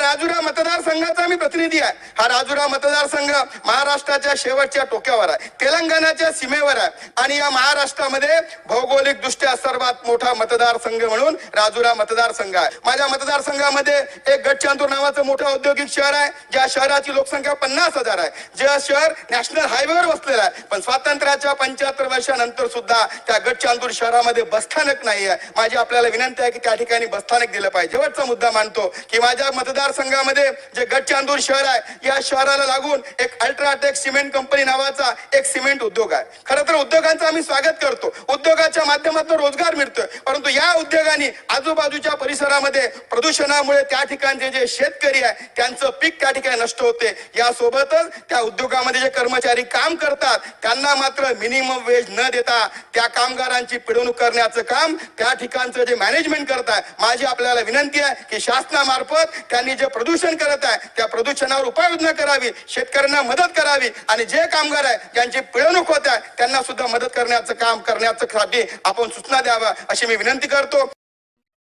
राजुरा मतदारसंघाचा मी प्रतिनिधी आहे। हा राजुरा मतदारसंघ महाराष्ट्राच्या शेवटच्या टोक्यावर आहे, तेलंगणाच्या सीमेवर आहे आणि या महाराष्ट्रामध्ये भौगोलिक दृष्ट्या सर्वात मोठा मतदारसंघ म्हणून राजुरा मतदारसंघ आहे। माझ्या मतदारसंघामध्ये एक गडचांदूर नावाचं मोठं औद्योगिक शहर आहे, ज्या शहराची लोकसंख्या 50,000 आहे, जे शहर नॅशनल हायवेवर वसलेलं आहे, पण स्वातंत्र्याच्या 75 वर्षानंतर सुद्धा त्या गडचांदूर शहरामध्ये बसस्थानक नाही आहे। माझी आपल्याला विनंती आहे की त्या ठिकाणी बसस्थानक दिलं पाहिजे। शेवटचा मुद्दा मानतो की माझ्या मतदारसंघामध्ये जे गडचांदूर शहर आहे, या शहराला लागून एक अल्ट्राटेक सिमेंट कंपनी नावाचा एक सिमेंट उद्योग आहे। खरं तर उद्योगांचं आम्ही स्वागत करतो, उद्योगाच्या माध्यमातून रोजगार मिळतोय, परंतु या उद्योगांनी आजूबाजूच्या परिसरामध्ये प्रदूषणामुळे त्या ठिकाणचे जे शेतकरी आहे त्यांचं पीक त्या ठिकाणी नष्ट होते। यासोबतच त्या उद्योगामध्ये जे कर्मचारी काम करतात त्यांना मात्र मिनिमम वेज न देता त्या कामगारांची पिळवणूक करण्याचं काम त्या ठिकाणचं जे मॅनेजमेंट करत आहे। माझी आपल्याला विनंती आहे की शासनामार्फत त्यांनी जे प्रदूषण करत आहे त्या प्रदूषणावर उपाययोजना करावी, शेतकऱ्यांना मदत करावी आणि जे कामगार आहे ज्यांची पिळवणूक होत आहे त्यांना सुद्धा मदत करण्याचं काम करण्याचं साठी आपण सूचना द्यावा अशी मी विनंती करतो।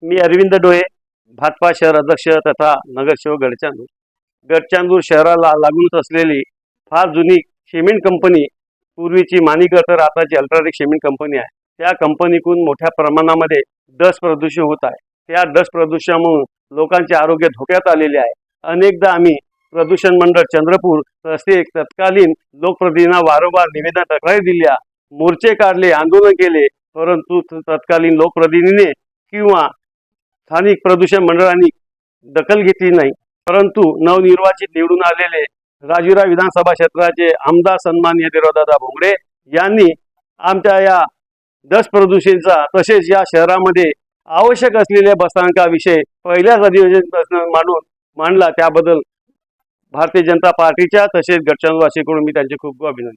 मी अरविंद डोळे, भाजपा शहर अध्यक्ष तथा नगरसेवक गडचांदूर। गडचांदूर शहराला लागूनच असलेली फार जुनी सिमेंट कंपनी, पूर्वीची माणिकर तर आताची अल्ट्राटेक सिमेंट कंपनी आहे, त्या कंपनीकडून मोठ्या प्रमाणामध्ये डस्ट प्रदूषण होत आहे। त्या डस्ट प्रदूषणामुळे लोकांचे आरोग्य धोक्यात आलेले आहे। अनेकदा आम्ही प्रदूषण मंडळ चंद्रपूर तसेच तत्कालीन लोकप्रतिनिधींना वारंवार निवेदन तक्रारी दिल्या, मोर्चे काढले, आंदोलन केले, परंतु तत्कालीन लोकप्रतिनिधीने किंवा स्थानिक प्रदूषण मंडळांनी दखल घेतली नाही। परंतु नवनिर्वाचित निवडून आलेले राजुरा विधानसभा क्षेत्राचे आमदार सन्माननीय देवरावदादा भोंगडे यांनी आमच्या या डस्ट प्रदूषणाचा तसेच या शहरामध्ये आवश्यक असलेल्या बसस्थानकाविषयी पहिल्याच अधिवेशन मांडला, त्याबद्दल भारतीय जनता पार्टीच्या तसेच गडचांदूरवासीयांकडून मी त्यांचे खूप खूप अभिनंदन।